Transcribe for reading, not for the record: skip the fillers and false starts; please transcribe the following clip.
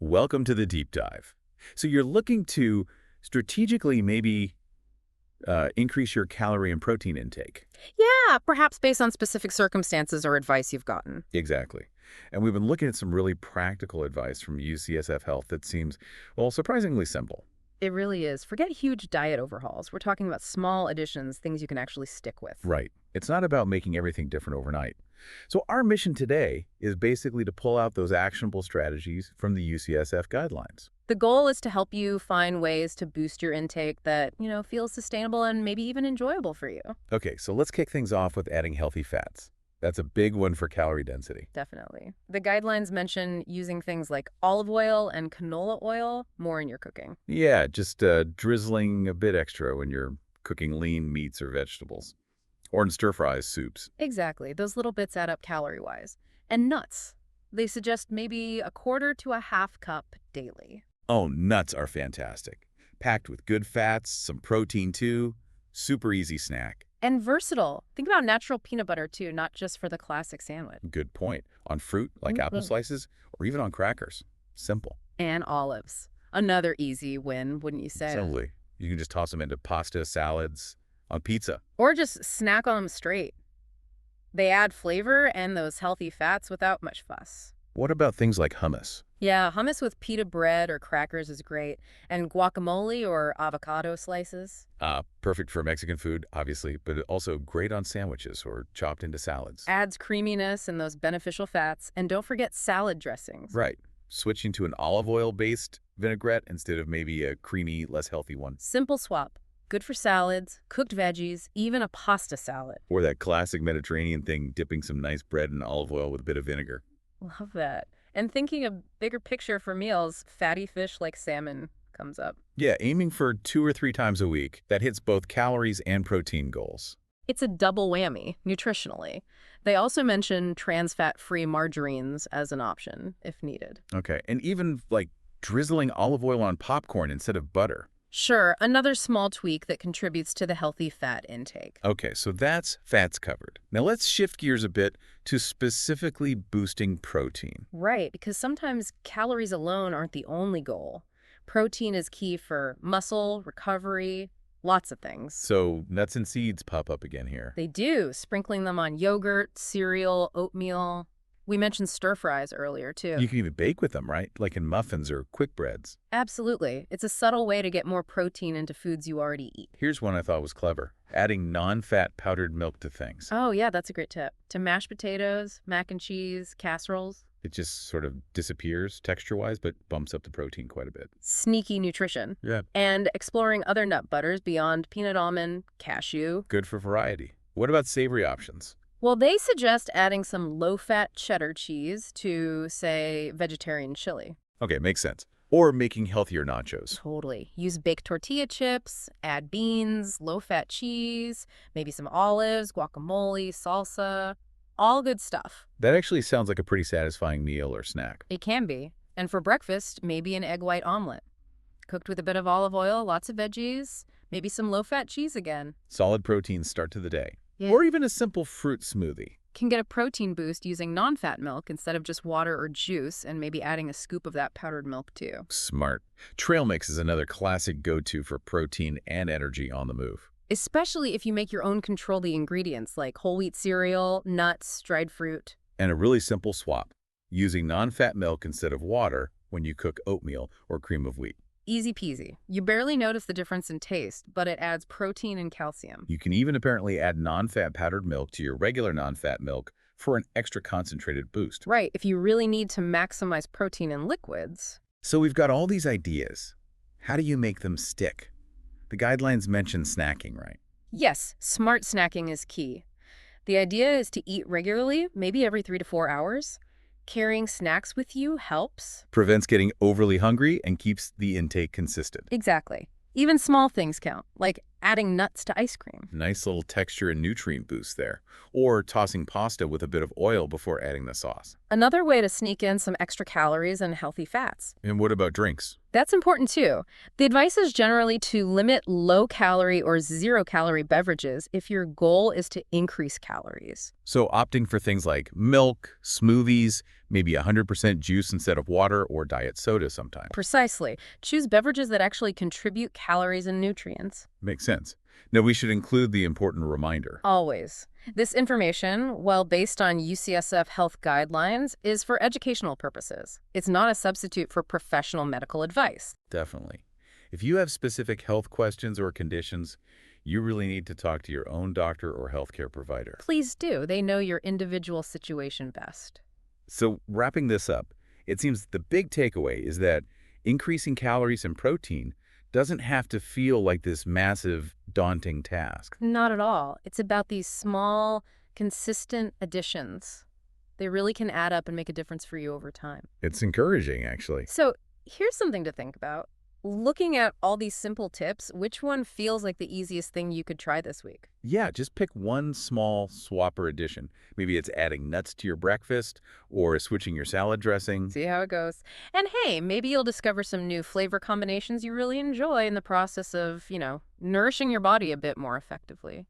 Welcome to the deep dive. So you're looking to strategically maybe increase your calorie and protein intake. Yeah, perhaps based on specific circumstances or advice you've gotten. Exactly. And we've been looking at some really practical advice from UCSF Health that seems, well, surprisingly simple. It really is. Forget huge diet overhauls. We're talking about small additions, things you can actually stick with. Right. It's not about making everything different overnight. So our mission today is basically to pull out those actionable strategies from the UCSF guidelines. The goal is to help you find ways to boost your intake that, feels sustainable and maybe even enjoyable for you. Okay, so let's kick things off with adding healthy fats. That's a big one for calorie density. Definitely. The guidelines mention using things like olive oil and canola oil more in your cooking. Yeah, just drizzling a bit extra when you're cooking lean meats or vegetables. Or in stir-fries, soups. Exactly. Those little bits add up calorie-wise. And nuts. They suggest maybe a quarter to a half cup daily. Oh, nuts are fantastic. Packed with good fats, some protein too. Super easy snack. And versatile. Think about natural peanut butter, too, not just for the classic sandwich. Good point. On fruit, like apple slices, or even on crackers. Simple. And olives. Another easy win, wouldn't you say? Totally. You can just toss them into pasta, salads, on pizza. Or just snack on them straight. They add flavor and those healthy fats without much fuss. What about things like hummus? Yeah, hummus with pita bread or crackers is great. And guacamole or avocado slices. Perfect for Mexican food, obviously, but also great on sandwiches or chopped into salads. Adds creaminess and those beneficial fats. And don't forget salad dressings. Right. Switching to an olive oil-based vinaigrette instead of maybe a creamy, less healthy one. Simple swap. Good for salads, cooked veggies, even a pasta salad. Or that classic Mediterranean thing, dipping some nice bread in olive oil with a bit of vinegar. Love that. And thinking a bigger picture for meals, fatty fish like salmon comes up. Yeah, aiming for 2 or 3 times a week. That hits both calories and protein goals. It's a double whammy, nutritionally. They also mention trans fat-free margarines as an option, if needed. Okay, and even like drizzling olive oil on popcorn instead of butter. Sure, another small tweak that contributes to the healthy fat intake. Okay, so that's fats covered. Now let's shift gears a bit to specifically boosting protein. Right, because sometimes calories alone aren't the only goal. Protein is key for muscle, recovery, lots of things. So nuts and seeds pop up again here. They do, sprinkling them on yogurt, cereal, oatmeal. We mentioned stir fries earlier, too. You can even bake with them, right? Like in muffins or quick breads. Absolutely. It's a subtle way to get more protein into foods you already eat. Here's one I thought was clever. Adding non-fat powdered milk to things. Oh, yeah, that's a great tip. To mashed potatoes, mac and cheese, casseroles. It just sort of disappears texture-wise, but bumps up the protein quite a bit. Sneaky nutrition. Yeah. And exploring other nut butters beyond peanut almond, cashew. Good for variety. What about savory options? Well, they suggest adding some low-fat cheddar cheese to, say, vegetarian chili. Okay, makes sense. Or making healthier nachos. Totally. Use baked tortilla chips, add beans, low-fat cheese, maybe some olives, guacamole, salsa. All good stuff. That actually sounds like a pretty satisfying meal or snack. It can be. And for breakfast, maybe an egg white omelet. Cooked with a bit of olive oil, lots of veggies, maybe some low-fat cheese again. Solid proteins start to the day. Yeah. Or even a simple fruit smoothie. Can get a protein boost using non-fat milk instead of just water or juice, and maybe adding a scoop of that powdered milk too. Smart. Trail mix is another classic go-to for protein and energy on the move. Especially if you make your own control the ingredients like whole wheat cereal, nuts, dried fruit. And a really simple swap. Using non-fat milk instead of water when you cook oatmeal or cream of wheat. Easy peasy. You barely notice the difference in taste, but it adds protein and calcium. You can even apparently add non-fat powdered milk to your regular non-fat milk for an extra concentrated boost. Right, if you really need to maximize protein in liquids. So we've got all these ideas. How do you make them stick? The guidelines mention snacking, right? Yes, smart snacking is key. The idea is to eat regularly, maybe every 3 to 4 hours. Carrying snacks with you helps. Prevents getting overly hungry and keeps the intake consistent. Exactly. Even small things count, like adding nuts to ice cream. Nice little texture and nutrient boost there. Or tossing pasta with a bit of oil before adding the sauce. Another way to sneak in some extra calories and healthy fats. And what about drinks? That's important too. The advice is generally to limit low-calorie or zero-calorie beverages if your goal is to increase calories. So opting for things like milk, smoothies, maybe 100% juice instead of water, or diet soda sometimes. Precisely. Choose beverages that actually contribute calories and nutrients. Makes sense. Now, we should include the important reminder. Always. This information, while based on UCSF health guidelines, is for educational purposes. It's not a substitute for professional medical advice. Definitely. If you have specific health questions or conditions, you really need to talk to your own doctor or healthcare provider. Please do. They know your individual situation best. So wrapping this up, it seems the big takeaway is that increasing calories and protein doesn't have to feel like this massive, daunting task. Not at all. It's about these small, consistent additions. They really can add up and make a difference for you over time. It's encouraging, actually. So here's something to think about. Looking at all these simple tips, which one feels like the easiest thing you could try this week? Yeah, just pick one small swap or addition. Maybe it's adding nuts to your breakfast or switching your salad dressing. See how it goes. And hey, maybe you'll discover some new flavor combinations you really enjoy in the process of, nourishing your body a bit more effectively.